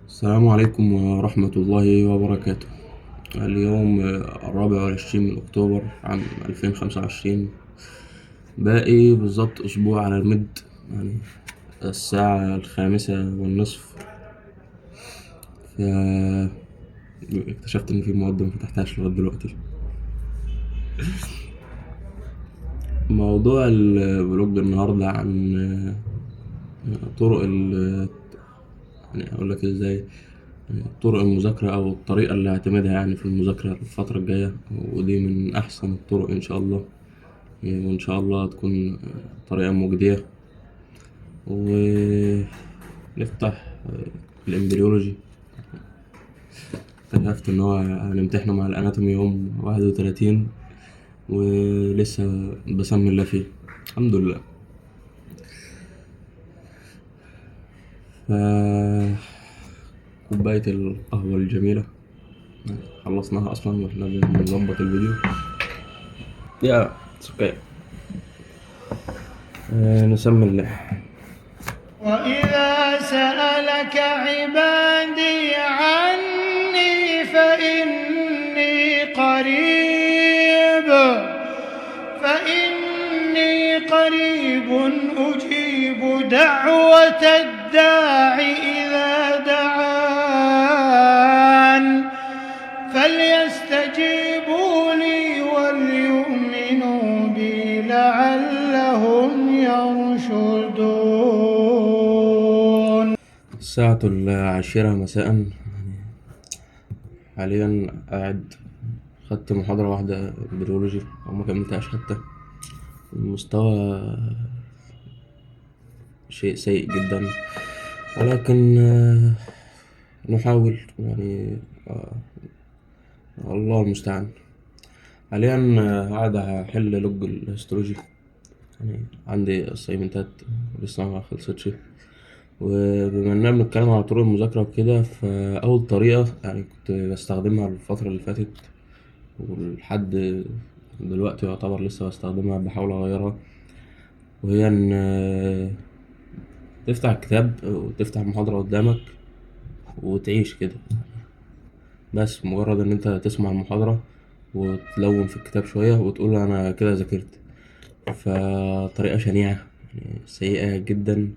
السلام عليكم ورحمة الله وبركاته. اليوم 24 من أكتوبر عام 2025. باقي بالظبط أسبوع على المد، يعني الساعة 5:30. اكتشفت إن في مواد مفتحتهاش لغاية دلوقتي. موضوع البلوج النهاردة عن طرق يعني أقولك إزاي، طرق المذاكرة أو الطريقة اللي هعتمدها يعني في المذاكرة الفترة الجاية، ودي من أحسن الطرق إن شاء الله. وإن شاء الله تكون طريقة مجدية. ونفتح الإمبريولوجي. اكتشفت إن هو هنمتحنه مع الأناتومي يوم 31، ولسه بسمي الله فيه. الحمد لله. ف كوباية القهوة الجميلة خلصناها أصلا وإحنا بنظبط الفيديو. يا اوكي. نسمي الله. وإذا سألك عبادي عني فإني قريب أجيب دعوة الداع إذا دعان فليستجيبوا لي وليؤمنوا بي لعلهم يرشدون. الساعة 10 مساء. حاليا قاعد، خدت محاضرة واحدة بيولوجي أو ما كملتهاش حتى. المستوى شيء سيء جدا، ولكن نحاول يعني. الله المستعان. حاليا قاعد هحل لوج الهيستولوجي، يعني عندي أسايمنتات لسه ما خلصتش. وبما إننا بنتكلم على طرق المذاكرة وكده، فأول طريقة يعني كنت بستخدمها الفترة اللي فاتت ولحد دلوقتي يعتبر لسه بستخدمها، بحاول أغيرها، وهي إن تفتح الكتاب وتفتح محاضرة قدامك وتعيش كده. بس مجرد إن أنت تسمع المحاضرة وتلون في الكتاب شوية وتقول أنا كده ذاكرت. فطريقة شنيعة، يعني سيئة جدا.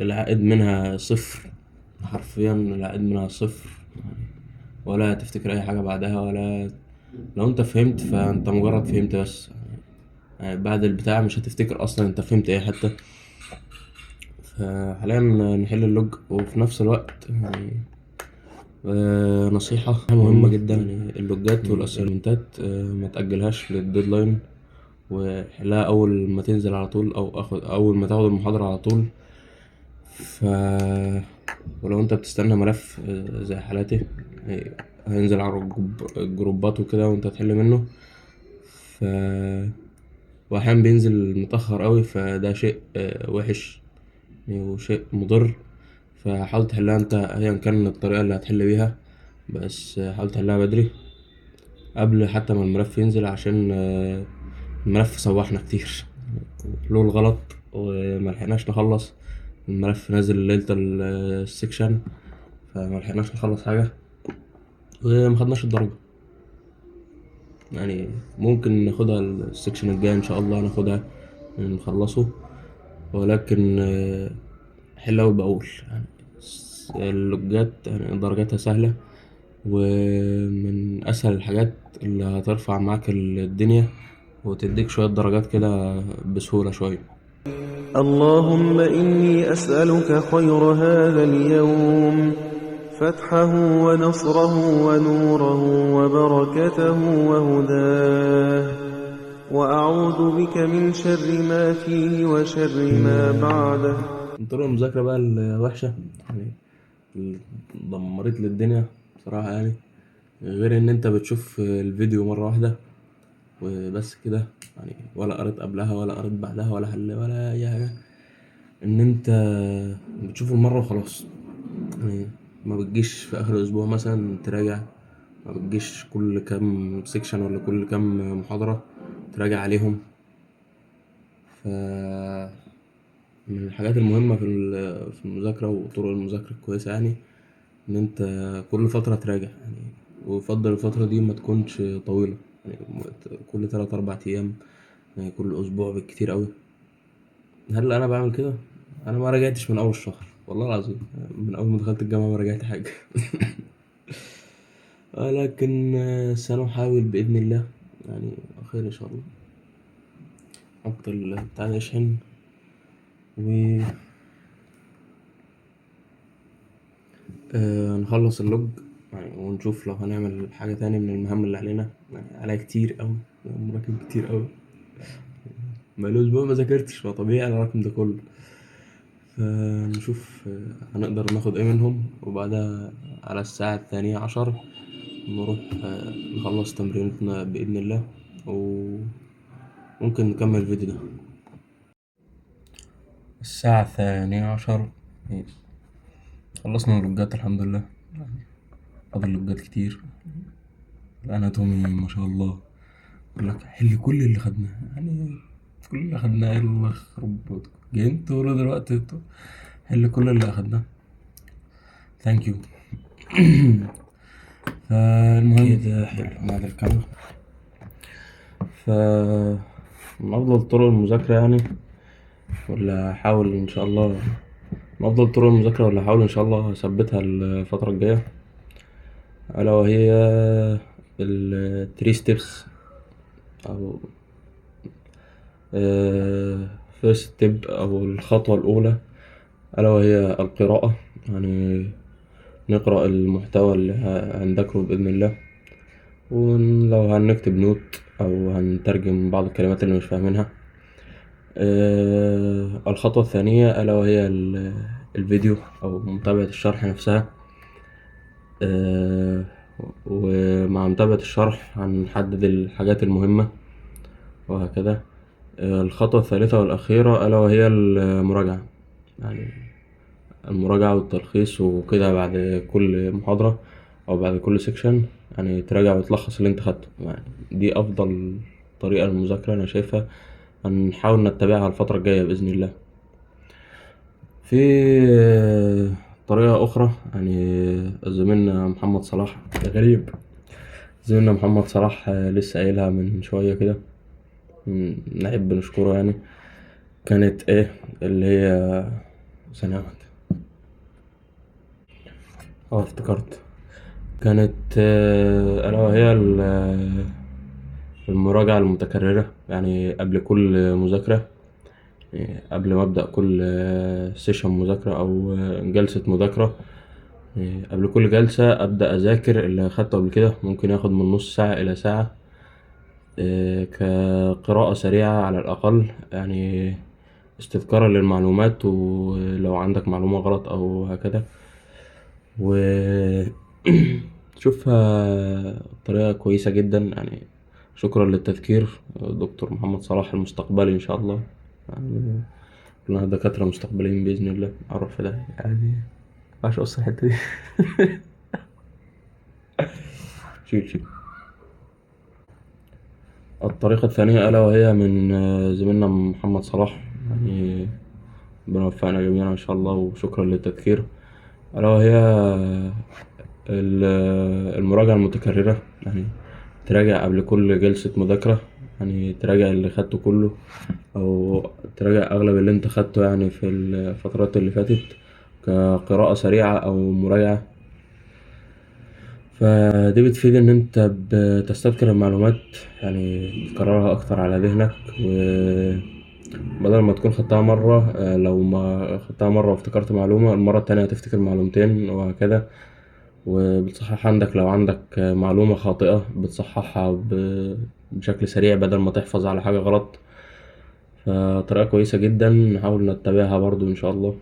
العائد منها صفر، حرفيا العائد منها صفر. ولا تفتكر أي حاجة بعدها، ولا لو أنت فهمت فأنت مجرد فهمت بس، يعني بعد البتاع مش هتفتكر أصلا أنت فهمت إيه حتى. فحاليا نحل اللوج وفي نفس الوقت يعني نصيحة مهمة جدا، يعني اللوجات والأسايمنتات ما تأجلهاش للديدلاين، وحلها أول ما تنزل على طول، أو أول ما تاخد المحاضرة على طول. ف ولو أنت بتستنى ملف زي حالاتي، هينزل على الجروبات وكده وأنت تحل منه. ف وأحيانا بينزل متأخر أوي، فده شيء وحش وشيء مضر. فحاول تحلها انت ايا كان الطريقة اللي هتحل بيها، بس حاول تحلها بدري قبل حتى ما الملف ينزل، عشان الملف سوحنا كتير له الغلط وملحقناش نخلص. الملف نازل ليلة السكشن، فملحقناش نخلص حاجة ومخدناش الدرجة. يعني ممكن ناخدها السكشن الجاي ان شاء الله، ناخدها نخلصه، ولكن حل أول بأول يعني. اللوجات يعني درجاتها سهلة، ومن أسهل الحاجات اللي هترفع معاك الدنيا وتديك شوية درجات كده بسهولة شوية. اللهم إني أسألك خير هذا اليوم، فتحه ونصره ونوره وبركته وهداه، وأعوذ بك من شر ما فيه وشر ما بعده. طرق المذاكرة بقى الوحشة يعني اللي دمرت لي الدنيا بصراحة، يعني غير إن أنت بتشوف الفيديو مرة واحدة وبس كده، يعني ولا قريت قبلها ولا قريت بعدها ولا حل ولا أي حاجة، إن أنت بتشوفه مرة وخلاص. يعني ما بتجيش في آخر الأسبوع مثلا تراجع، ما بتجيش كل كام سيكشن ولا كل كام محاضرة تراجع عليهم. ف من الحاجات المهمة في المذاكرة وطرق المذاكرة الكويسة يعني، إن أنت كل فترة تراجع يعني، ويفضل الفترة دي ما تكونش طويلة يعني، كل 3 4 أيام يعني، كل أسبوع بالكتير أوي. هل أنا بعمل كده؟ أنا ما راجعتش من أول الشهر والله العظيم، من أول ما دخلت الجامعة ما راجعت حاجة. لكن سنحاول بإذن الله يعني، خير إن شاء الله. حط البتاع ده يشحن و نخلص اللوج يعني، ونشوف لو هنعمل حاجة تاني من المهام اللي علينا يعني، عليا كتير أوي، مراكم كتير أوي، بقالي أسبوع ما ذاكرتش، فطبيعي على الرقم ده كله. فنشوف هنقدر ناخد ايه منهم، وبعدها على الساعة الثانية عشر نروح نخلص تمرينتنا بإذن الله، وممكن نكمل الفيديو ده. الساعة الثانية عشر خلصنا اللوجات الحمد لله، فاضل لوجات كتير. الأناتومي ما شاء الله، يقول لك حل كل اللي خدناه يعني، كل اللي خدناه يلا يخرب بيتكم، جايين تقولوا دلوقتي حل كل اللي أخدناه. ثانك يو. فالمهم كده حلو بعد الكاميرا. من أفضل طرق المذاكرة يعني، ولا أحاول إن شاء الله، من أفضل طرق المذاكرة ولا أحاول إن شاء الله أثبتها الفترة الجاية، ألا وهي التري ستيبس، أو فيرست ستيب أو الخطوة الأولى، ألا وهي القراءة يعني، نقرأ المحتوى اللي هنذاكره بإذن الله، ولو هنكتب نوت أو هنترجم بعض الكلمات اللي مش فاهمينها. الخطوة الثانية ألا وهي الفيديو أو متابعة الشرح نفسها. ومع متابعة الشرح هنحدد الحاجات المهمة وهكذا. الخطوة الثالثة والأخيرة ألا وهي المراجعة يعني، المراجعة والتلخيص وكده بعد كل محاضرة أو بعد كل سيكشن يعني، تراجع وتلخص اللي انت خدته يعني. دي أفضل طريقة للمذاكرة أنا شايفها، هنحاول نتبعها الفترة الجاية بإذن الله. في طريقة أخرى يعني، زميلنا محمد صلاح غريب، زميلنا محمد صلاح لسه قايلها من شوية كده، نحب نشكره يعني. كانت ايه اللي هي ثانية واحدة، افتكرت، كانت ألا وهي المراجعة المتكررة يعني، قبل كل مذاكرة، قبل ما أبدأ كل سيشن مذاكرة أو جلسة مذاكرة، قبل كل جلسة أبدأ أذاكر اللي أخدته قبل كده، ممكن ياخد من نص ساعة إلى ساعة، كقراءة سريعة على الأقل يعني، استذكارا للمعلومات ولو عندك معلومة غلط أو هكذا، وشوفها طريقة كويسة جدا يعني. شكرا للتذكير دكتور محمد صلاح المستقبلي إن شاء الله يعني، كلنا دكاترة مستقبليين بإذن الله. أروح في ده يعني، مينفعش أقص الحتة دي. شيل. الطريقة الثانية ألا وهي من زميلنا محمد صلاح يعني، ربنا يوفقنا جميعا إن شاء الله، وشكرا للتذكير، ألا وهي المراجعة المتكررة يعني، تراجع قبل كل جلسة مذاكرة يعني، تراجع اللي خدته كله أو تراجع أغلب اللي أنت خدته يعني في الفترات اللي فاتت، كقراءة سريعة أو مراجعة. فدي بتفيد إن أنت بتستذكر المعلومات يعني، تكررها أكتر على ذهنك، وبدل ما تكون خدتها مرة، لو ما خدتها مرة وافتكرت معلومة، المرة التانية هتفتكر معلومتين وهكذا. وبتصحح عندك لو عندك معلومة خاطئة، بتصححها بشكل سريع بدل ما تحفظ على حاجة غلط. فطريقة كويسة جدا، نحاول نتبعها برضو إن شاء الله.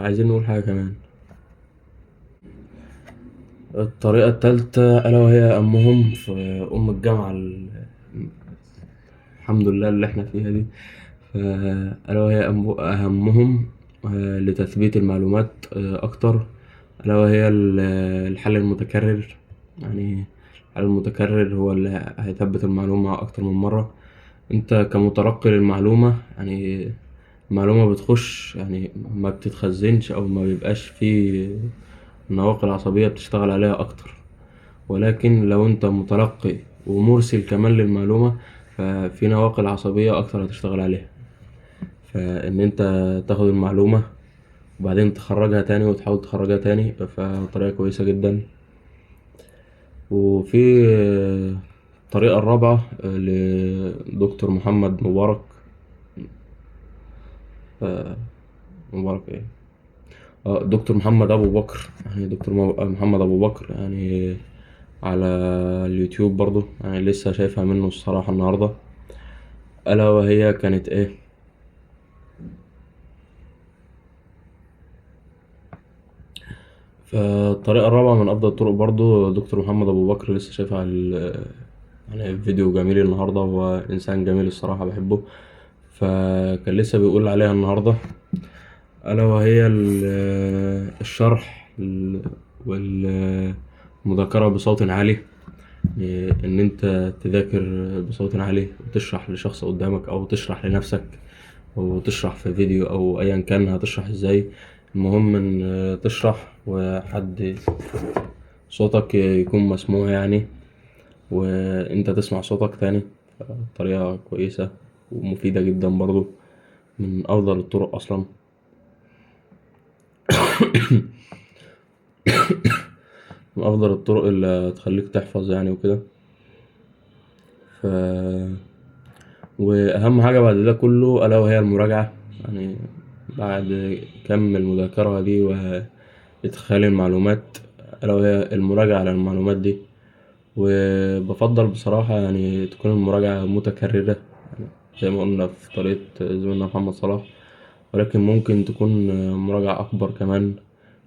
عايزين نقول حاجة كمان، الطريقة التالتة ألا وهي أمهم في الجامعة الحمد لله اللي احنا فيها دي، ألا وهي أهمهم لتثبيت المعلومات أكتر، ألا وهي الحل المتكرر يعني. الحل المتكرر هو اللي هيثبت المعلومة أكتر من مرة، انت كمتلقي للمعلومة، يعني المعلومة بتخش يعني ما بتتخزنش او ما بيبقاش فيه النواقل العصبية بتشتغل عليها اكتر. ولكن لو انت متلقي ومرسل كمان للمعلومة، ففي نواقل عصبية اكتر هتشتغل عليها. فان انت تاخد المعلومة وبعدين تخرجها تاني وتحاول تخرجها تاني، فطريقة كويسة جدا. وفي الطريقة الرابعة لدكتور محمد مبارك. آه، مبارك ايه، دكتور محمد ابو بكر، يعني دكتور محمد ابو بكر، يعني على اليوتيوب برضو، يعني لسه شايفها منه الصراحة النهاردة. ألا وهي كانت ايه، فالطريقة الرابعة من أفضل الطرق برضو دكتور محمد أبو بكر، لسه شايفها يعني فيديو جميل النهاردة. هو إنسان جميل الصراحة بحبه، فكان لسه بيقول عليها النهاردة. ألا وهي الشرح والمذاكرة بصوت عالي. إن أنت تذاكر بصوت عالي وتشرح لشخص قدامك أو تشرح لنفسك أو تشرح في فيديو أو أيا كان هتشرح إزاي. المهم إن تشرح وحد صوتك يكون مسموع يعني، وأنت تسمع صوتك تاني. طريقة كويسة ومفيدة جدا برضو، من أفضل الطرق أصلا. من أفضل الطرق اللي تخليك تحفظ يعني وكده. ف وأهم حاجة بعد ده كله ألا وهي المراجعة، يعني بعد كم المذاكرة دي وإدخال المعلومات، ألا وهي المراجعة على المعلومات دي. وبفضل بصراحة يعني تكون المراجعة متكررة، يعني زي ما قلنا في طريقة زميلنا محمد صلاح. ولكن ممكن تكون مراجعة أكبر كمان،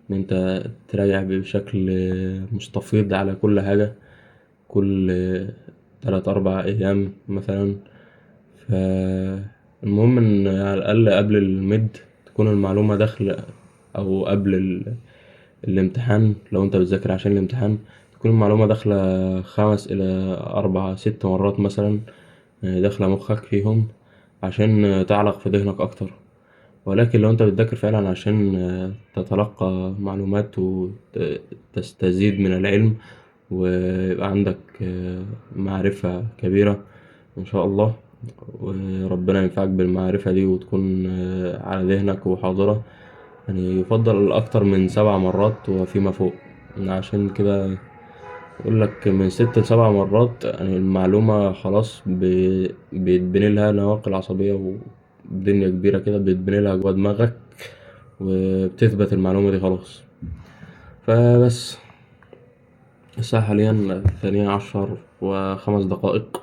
إن أنت تراجع بشكل مستفيض على كل حاجة، كل 3 4 أيام مثلا. فالمهم إن على الأقل قبل الميد تكون المعلومة داخلة، أو قبل الامتحان لو أنت بتذاكر عشان الامتحان، تكون المعلومة داخلة 5 إلى 4 6 مرات مثلا، داخلة مخك فيهم عشان تعلق في ذهنك أكتر. ولكن لو أنت بتذاكر فعلا عشان تتلقى معلومات وتستزيد من العلم ويبقى عندك معرفة كبيرة إن شاء الله، وربنا ينفعك بالمعرفة دي وتكون على ذهنك وحاضرة، يعني يفضل أكتر من 7 مرات وفيما فوق. عشان كده يقولك من 6 ل7 مرات، يعني المعلومة خلاص بيتبنيلها نواقل عصبية ودنيا كبيرة كده بيتبنيلها جوا دماغك، وبتثبت المعلومة دي خلاص. فبس الساعة حاليا 12:05.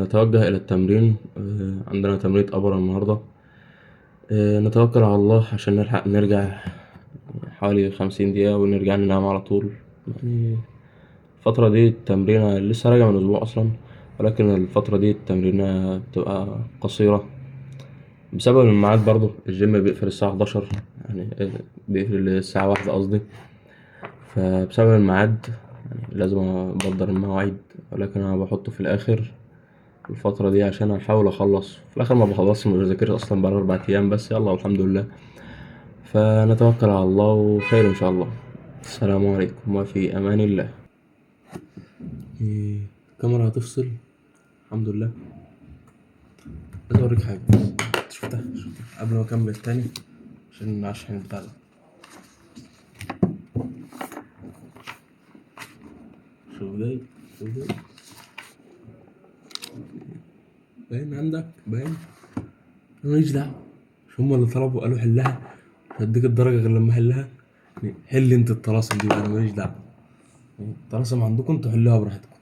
نتوجه إلى التمرين. عندنا تمرين أبرة النهاردة. نتوكل على الله عشان نلحق نرجع حوالي 50 دقيقة ونرجع ننام على طول. يعني الفترة دي التمرينة لسه راجع من أسبوع أصلا، ولكن الفترة دي التمرينة بتبقى قصيرة بسبب الميعاد. برضو الجيم بيقفل الساعة 11، يعني بيقفل الساعة 1 قصدي. فبسبب الميعاد يعني لازم أبدر المواعيد، ولكن أنا بحطه في الآخر الفترة دي عشان أحاول أخلص. في الآخر ما بخلصش، ما بذاكرش أصلا بقى 4 أيام بس، يلا والحمد لله. فنتوكل على الله وخير إن شاء الله. السلام عليكم وفي أمان الله. الكاميرا هتفصل الحمد لله. عايز أوريك حاجة، شفتها قبل ما أكمل تاني عشان أشحن البتاع ده. شوف ده، شوف ده، باين عندك، باين. أنا ماليش دعوة، مش هما اللي طلبوا قالوا حلها، مش هديك الدرجة غير لما أحلها. يعني حل أنت الطلاسم دي، أنا ماليش دعوة. الطلاسم عندكم انتوا حلوها براحتكم.